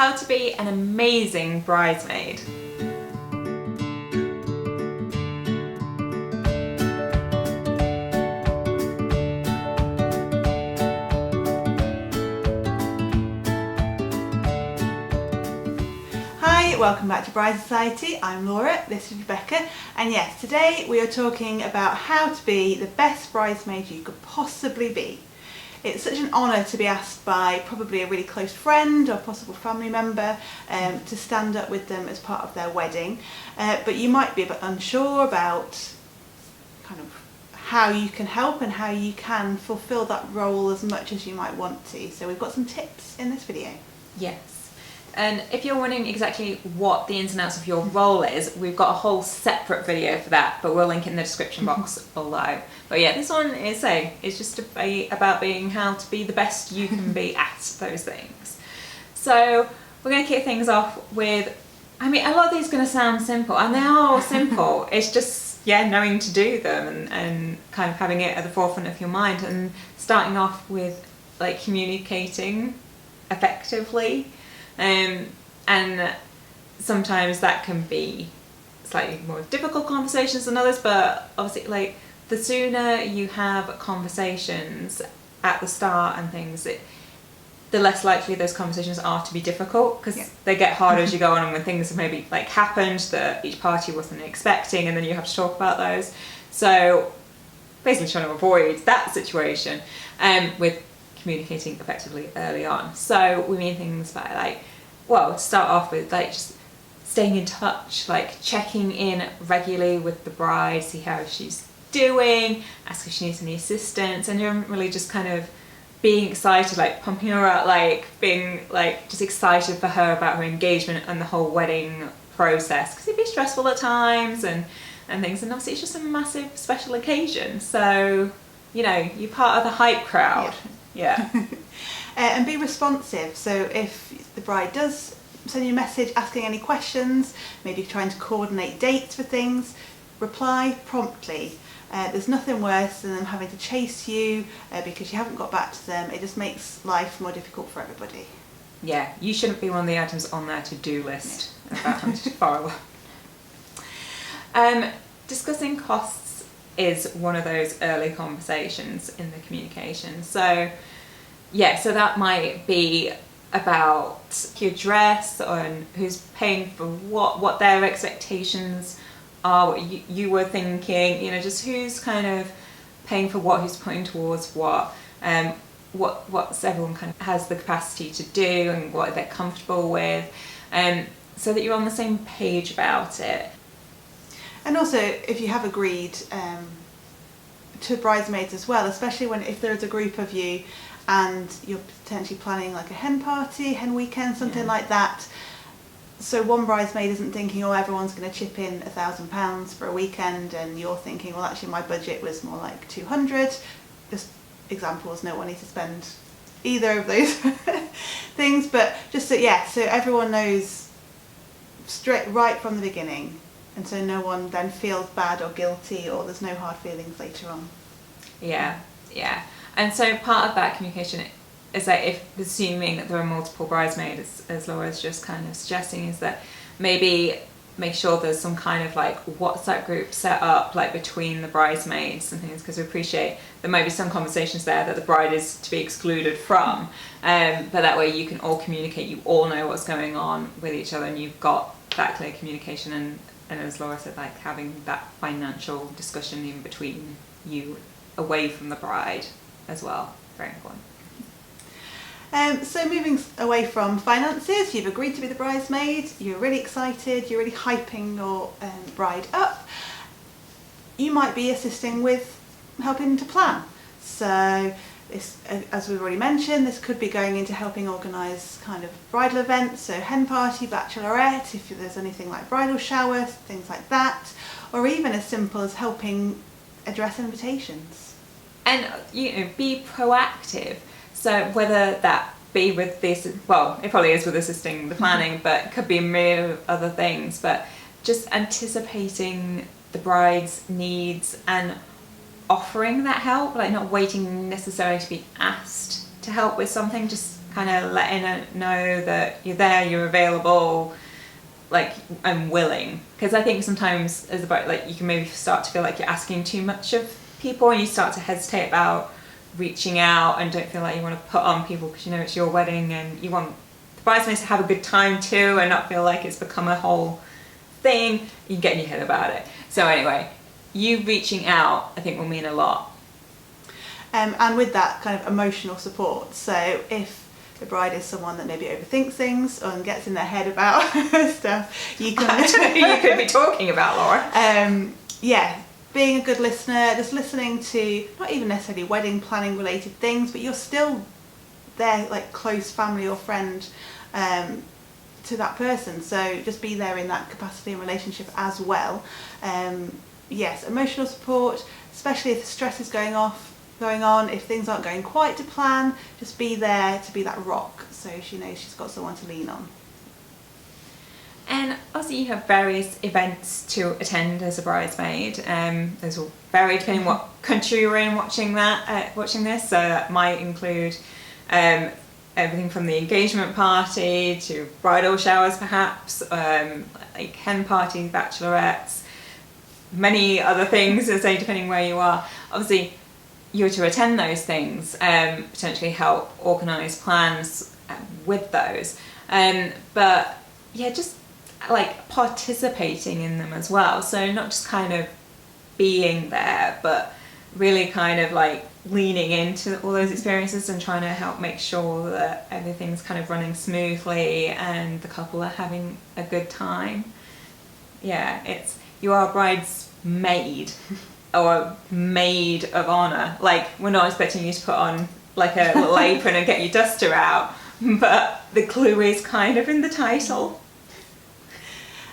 how to be an amazing bridesmaid. Hi, welcome back to Bride Society. I'm Laura, this is Rebecca, and yes, today we are talking about how to be the best bridesmaid you could possibly be. It's such an honour to be asked by probably a really close friend or possible family member to stand up with them as part of their wedding, but you might be a bit unsure about kind of how you can help and how you can fulfil that role as much as you might want to. So we've got some tips in this video. Yes. And if you're wondering exactly what the ins and outs of your role is, we've got a whole separate video for that, but we'll link it in the description box below. But yeah, this one is just about being how to be the best you can be at those things. So we're going to kick things off with, I mean, a lot of these are going to sound simple, and they are all simple. It's just, yeah, knowing to do them and kind of having it at the forefront of your mind, and starting off with like communicating effectively. And sometimes that can be slightly more difficult conversations than others, but obviously like the sooner you have conversations at the start and things, the less likely those conversations are to be difficult, because they get harder as you go on, and when things have maybe like happened that each party wasn't expecting, and then you have to talk about those. So basically trying to avoid that situation with communicating effectively early on. So we mean things by like, well, to start off with, like just staying in touch, like checking in regularly with the bride, see how she's doing, ask if she needs any assistance, and you're really just kind of being excited, like pumping her up, like being like just excited for her about her engagement and the whole wedding process, because it'd be stressful at times and things, and obviously it's just a massive special occasion, so you know, you're part of the hype crowd. Yeah. And be responsive. So if the bride does send you a message asking any questions, maybe trying to coordinate dates for things, reply promptly. There's nothing worse than them having to chase you because you haven't got back to them. It just makes life more difficult for everybody. Yeah, you shouldn't be one of the items on their to-do list about having to follow up. Discussing costs is one of those early conversations in the communication. So yeah, so that might be about your dress, and who's paying for what their expectations are, what you were thinking, you know, just who's kind of paying for what, who's putting towards what everyone kind of has the capacity to do and what they're comfortable with, so that you're on the same page about it. And also, if you have agreed to bridesmaids as well, especially if there's a group of you and you're potentially planning like a hen party, hen weekend, something like that. So one bridesmaid isn't thinking, oh, everyone's going to chip in £1,000 for a weekend, and you're thinking, well, actually my budget was more like 200. Just examples, no one needs to spend either of those things, but just so, yeah, so everyone knows right from the beginning. And so no one then feels bad or guilty, or there's no hard feelings later on. Yeah. And so part of that communication is that, if assuming that there are multiple bridesmaids, as Laura's just kind of suggesting, is that maybe make sure there's some kind of like WhatsApp group set up like between the bridesmaids and things, because we appreciate there might be some conversations there that the bride is to be excluded from, but that way you can all communicate, you all know what's going on with each other, and you've got that clear communication, and as Laura said, like having that financial discussion in between you, away from the bride as well, very important. So moving away from finances, you've agreed to be the bridesmaid, you're really excited, you're really hyping your bride up. You might be assisting with helping to plan. So this, as we've already mentioned, this could be going into helping organise kind of bridal events, so hen party, bachelorette, if there's anything like bridal showers, things like that, or even as simple as helping address invitations. And you know, be proactive. So whether that be with this, well, it probably is with assisting the planning, but it could be a myriad of other things, but just anticipating the bride's needs and offering that help, like not waiting necessarily to be asked to help with something, just kind of letting her know that you're there, you're available, like, I'm willing. Because I think sometimes as about, like, you can maybe start to feel like you're asking too much of people, and you start to hesitate about reaching out and don't feel like you want to put on people because you know it's your wedding and you want the bridesmaids to have a good time too and not feel like it's become a whole thing. You can get in your head about it. So anyway, you reaching out I think will mean a lot. And with that kind of emotional support, so if the bride is someone that maybe overthinks things and gets in their head about stuff, you can... I don't know who you could be talking about, Laura. Yeah, being a good listener, just listening to not even necessarily wedding planning related things, but you're still their like close family or friend to that person, so just be there in that capacity and relationship as well. Yes, emotional support, especially if the stress is going on, if things aren't going quite to plan, just be there to be that rock so she knows she's got someone to lean on. And also you have various events to attend as a bridesmaid. Those will vary depending what country you're in watching this. So that might include everything from the engagement party to bridal showers perhaps, like hen parties, bachelorettes, many other things, say, depending where you are. Obviously you're to attend those things, potentially help organise plans with those. But yeah, just like participating in them as well. So not just kind of being there, but really kind of like leaning into all those experiences and trying to help make sure that everything's kind of running smoothly and the couple are having a good time. Yeah, you are a bridesmaid or a maid of honour. Like, we're not expecting you to put on like a little apron and get your duster out, but the clue is kind of in the title.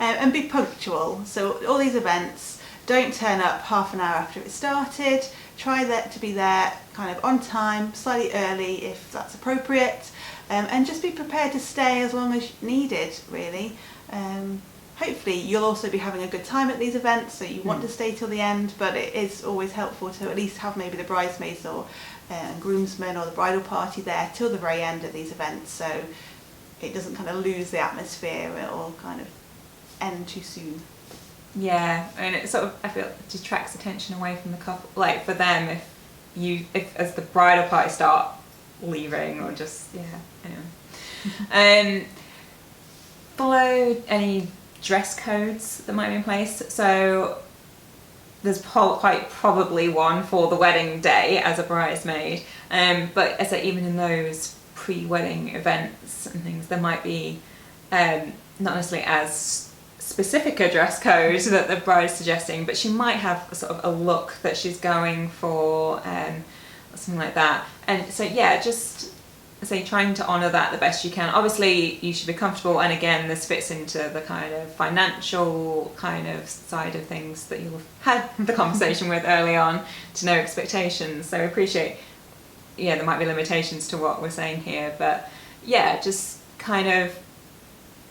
And be punctual. So all these events, don't turn up half an hour after it started. Try to be there kind of on time, slightly early if that's appropriate, and just be prepared to stay as long as needed, really. Hopefully you'll also be having a good time at these events, so you want to stay till the end, but it is always helpful to at least have maybe the bridesmaids or groomsmen or the bridal party there till the very end of these events, so it doesn't kind of lose the atmosphere or kind of end too soon. Yeah, and it sort of, I feel, detracts attention away from the couple, like for them, if as the bridal party start leaving or just, yeah, anyway. Follow any dress codes that might be in place. So there's quite probably one for the wedding day as a bridesmaid, but as even in those pre-wedding events and things, there might be not necessarily as specific a dress code that the bride's suggesting, but she might have a sort of a look that she's going for, or something like that. And so yeah, just say trying to honour that the best you can. Obviously you should be comfortable, and again this fits into the kind of financial kind of side of things that you've had the conversation with early on, to know expectations. So I appreciate, yeah, there might be limitations to what we're saying here, but yeah, just kind of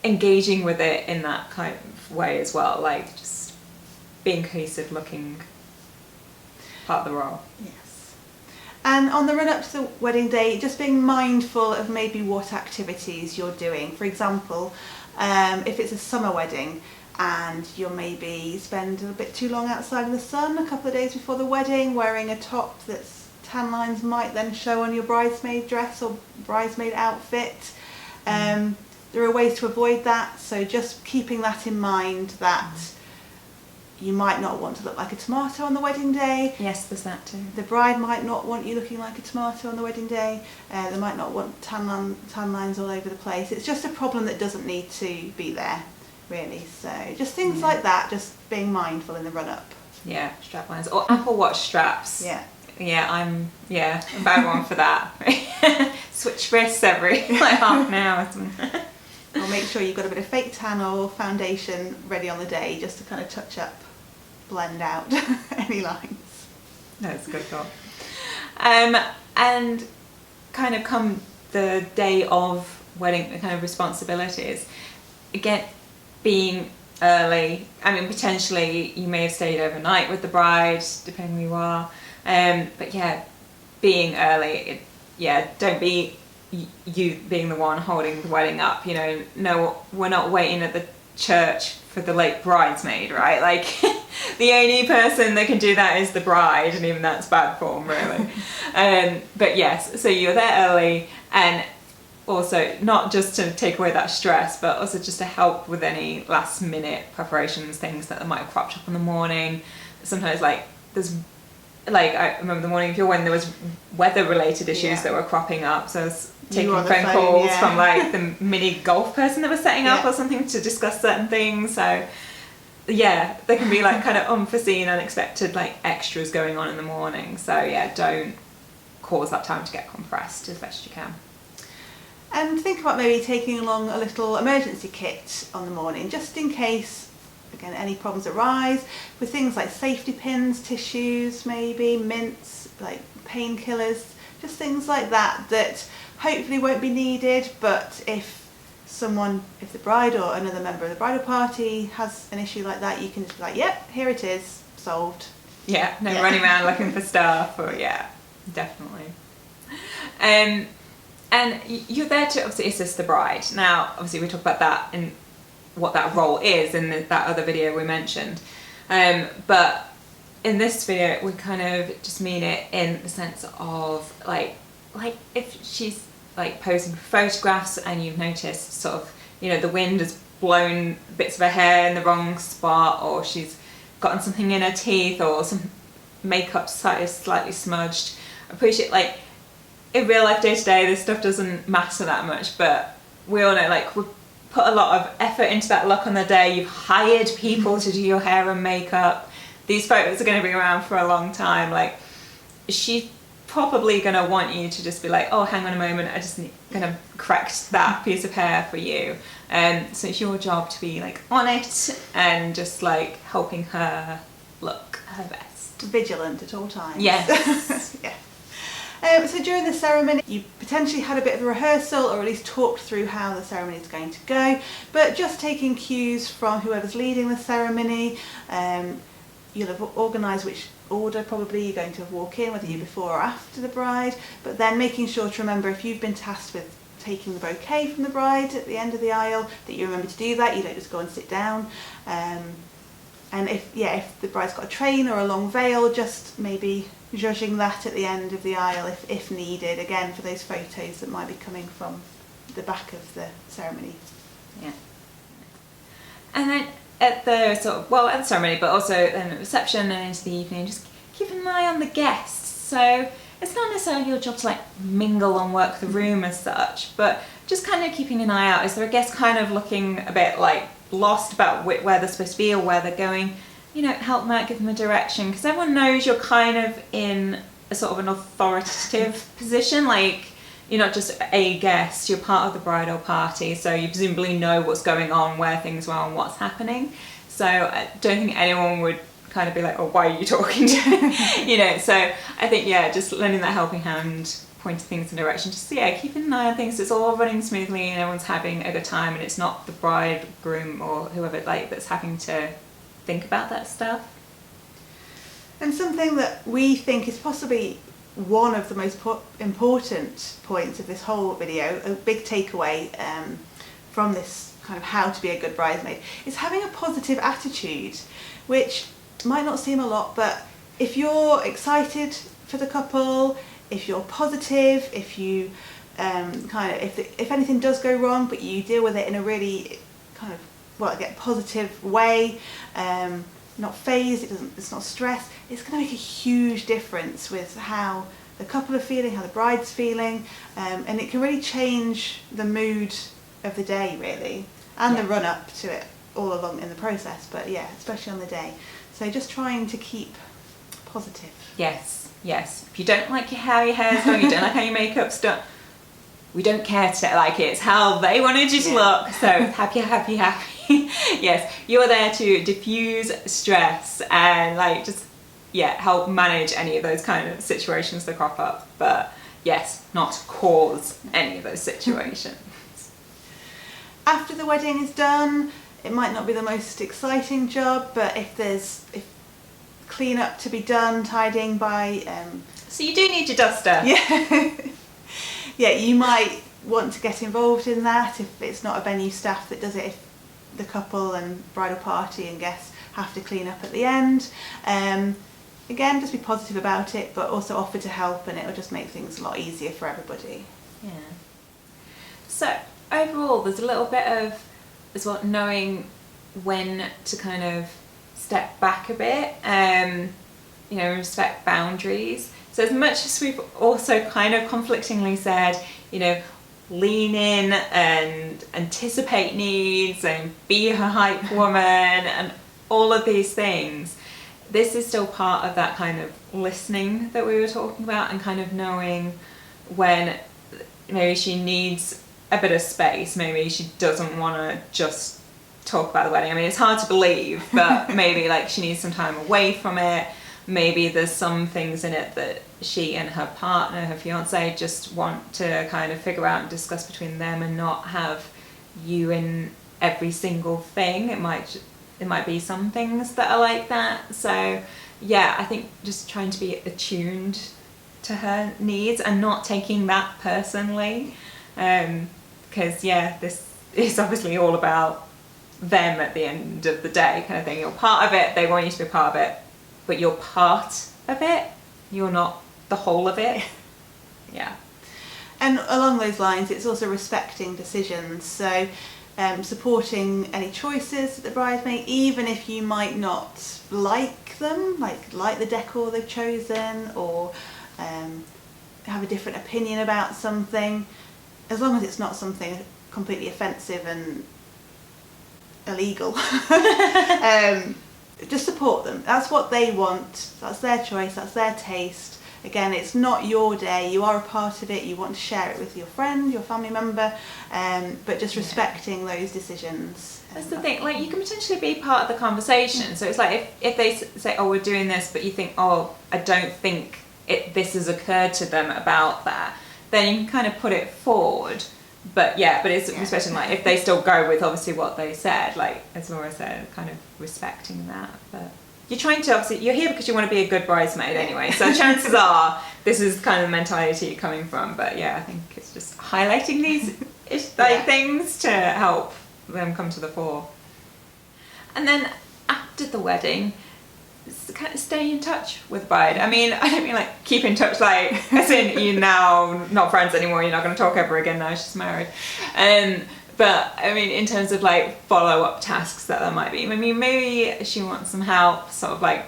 engaging with it in that kind of way as well, like just being cohesive, looking part of the role. Yes. And on the run up to the wedding day, just being mindful of maybe what activities you're doing. For example, if it's a summer wedding and you'll maybe spend a bit too long outside in the sun a couple of days before the wedding, wearing a top that's tan lines might then show on your bridesmaid dress or bridesmaid outfit. There are ways to avoid that, so just keeping that in mind, that you might not want to look like a tomato on the wedding day. Yes, there's that too. The bride might not want you looking like a tomato on the wedding day. They might not want tan lines all over the place. It's just a problem that doesn't need to be there, really. So just things like that, just being mindful in the run-up. Yeah, strap lines or Apple Watch straps. Yeah. Yeah, I'm a bad one for that. Switch wrists every like half an hour or something. Or make sure you've got a bit of fake tan or foundation ready on the day, just to kind of touch up, blend out any lines. That's a good thought. And kind of come the day of wedding, the kind of responsibilities, again, being early. I mean, potentially you may have stayed overnight with the bride, depending who you are. But yeah, being early, don't be you being the one holding the wedding up, you know, no, we're not waiting at the church for the late bridesmaid, right? Like, the only person that can do that is the bride, and even that's bad form, really. But yes, so you're there early, and also not just to take away that stress, but also just to help with any last minute preparations, things that might have cropped up in the morning. Sometimes, like, there's, like, I remember the morning of your wedding, there was weather related issues that were cropping up, so I was taking phone calls from like the mini golf person that was setting up or something to discuss certain things. So yeah, there can be like kind of unforeseen, unexpected like extras going on in the morning. So yeah, don't cause that time to get compressed as best you can. And think about maybe taking along a little emergency kit on the morning, just in case, again, any problems arise, with things like safety pins, tissues, maybe mints, like painkillers, just things like that that hopefully won't be needed, but if the bride or another member of the bridal party has an issue like that, you can just be like, yep, here it is, solved. Yeah, no running around looking for stuff, or definitely. And you're there to obviously assist the bride. Now, obviously we talk about that and what that role is in that other video we mentioned. But in this video, we kind of just mean it in the sense of like if she's like posing for photographs and you've noticed sort of, you know, the wind has blown bits of her hair in the wrong spot, or she's gotten something in her teeth, or some makeup slightly smudged. I appreciate, like, in real life, day to day, this stuff doesn't matter that much, but we all know, like, we put a lot of effort into that look on the day. You've hired people to do your hair and makeup. These photos are going to be around for a long time. Like, she's probably going to want you to just be like, oh, hang on a moment, I just going to correct that piece of hair for you. So it's your job to be like on it and just like helping her look her best. Vigilant at all times. Yes. Yeah. So during the ceremony, you potentially had a bit of a rehearsal, or at least talked through how the ceremony is going to go, but just taking cues from whoever's leading the ceremony. You'll have organised which order probably you're going to walk in, whether you're before or after the bride, but then making sure to remember, if you've been tasked with taking the bouquet from the bride at the end of the aisle, that you remember to do that. You don't just go and sit down. And if the bride's got a train or a long veil, just maybe judging that at the end of the aisle if needed, again for those photos that might be coming from the back of the ceremony. Yeah. And then at the ceremony, but also then at reception and into the evening, just keep an eye on the guests. So it's not necessarily your job to like mingle and work the room as such, but just kind of keeping an eye out. Is there a guest kind of looking a bit like lost about where they're supposed to be or where they're going? You know, help them out, give them a direction, because everyone knows you're kind of in a sort of an authoritative position. Like, you're not just a guest, you're part of the bridal party, so you presumably know what's going on, where things are and what's happening. So I don't think anyone would kind of be like, oh, why are you talking to me? You know, so I think, just lending that helping hand, pointing things in direction, just keeping an eye on things. It's all running smoothly and everyone's having a good time, and it's not the bride, groom or whoever that's having to think about that stuff. And something that we think is possibly one of the most important points of this whole video, a big takeaway from this kind of how to be a good bridesmaid, is having a positive attitude, which might not seem a lot, but if you're excited for the couple, if you're positive, if you if anything does go wrong, but you deal with it in a really kind of positive way, not phased, it's not stress, it's going to make a huge difference with how the couple are feeling, how the bride's feeling, and it can really change the mood of the day, really, and the run up to it all along in the process, but especially on the day. So just trying to keep positive. Yes. If you don't like how your hair's done, you don't like how your makeup's done, we don't care to like it. It's how they wanted you to look. So happy. Yes, you're there to diffuse stress and help manage any of those kind of situations that crop up. But yes, not cause any of those situations. After the wedding is done, it might not be the most exciting job, but if clean up to be done, tidying by... So you do need your duster. yeah, you might want to get involved in that if it's not a venue staff that does it, if the couple and bridal party and guests have to clean up at the end. Again, just be positive about it, but also offer to help, and it'll just make things a lot easier for everybody. Yeah. So overall, there's a little bit of as well knowing when to kind of step back a bit, you know, respect boundaries. So as much as we've also kind of conflictingly said, you know, lean in and anticipate needs and be a hype woman and all of these things, this is still part of that kind of listening that we were talking about, and kind of knowing when maybe she needs a bit of space, maybe she doesn't want to just talk about the wedding. I mean, it's hard to believe, but maybe like she needs some time away from it. Maybe there's some things in it that she and her partner, her fiance, just want to kind of figure out and discuss between them, and not have you in every single thing. It might be some things that are like that. So yeah, I think just trying to be attuned to her needs and not taking that personally, because yeah, this is obviously all about them at the end of the day, kind of thing. You're part of it, they want you to be part of it, but you're part of it, you're not the whole of it. Yeah. And along those lines, it's also respecting decisions. So supporting any choices that the bride make, even if you might not like them, like the decor they've chosen, or have a different opinion about something, as long as it's not something completely offensive and illegal. Just support them. That's what they want, that's their choice, that's their taste. Again, it's not your day, you are a part of it, you want to share it with your friend, your family member, but just respecting those decisions. That's the thing, like you can potentially be part of the conversation. So it's like if they say, oh, we're doing this, but you think, oh, I don't think this has occurred to them about that, then you can kind of put it forward. But yeah, but it's especially like if they still go with obviously what they said, like as Laura said, kind of respecting that. But you're trying to, obviously, you're here because you want to be a good bridesmaid anyway, so chances are this is kind of the mentality you're coming from. But yeah, I think it's just highlighting these things to help them come to the fore. And then after the wedding, kind of stay in touch with the bride. I mean, I don't mean like keep in touch like as in you're now not friends anymore, you're not going to talk ever again now she's married. But I mean, in terms of like follow-up tasks that there might be, I mean, maybe she wants some help sort of like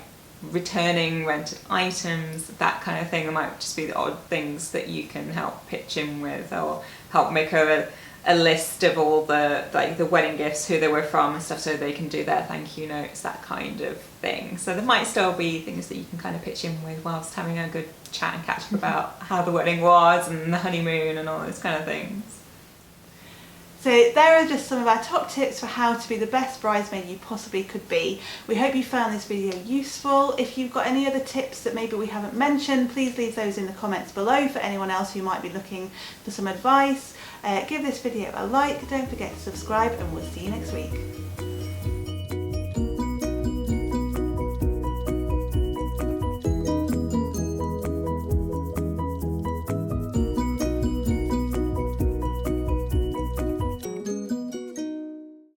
returning rented items, that kind of thing. There might just be the odd things that you can help pitch in with, or help make her a list of all the like the wedding gifts, who they were from and stuff, so they can do their thank you notes, that kind of thing. So there might still be things that you can kind of pitch in with whilst having a good chat and catch up about how the wedding was and the honeymoon and all those kind of things. So there are just some of our top tips for how to be the best bridesmaid you possibly could be. We hope you found this video useful. If you've got any other tips that maybe we haven't mentioned, please leave those in the comments below for anyone else who might be looking for some advice. Give this video a like, don't forget to subscribe, and we'll see you next week.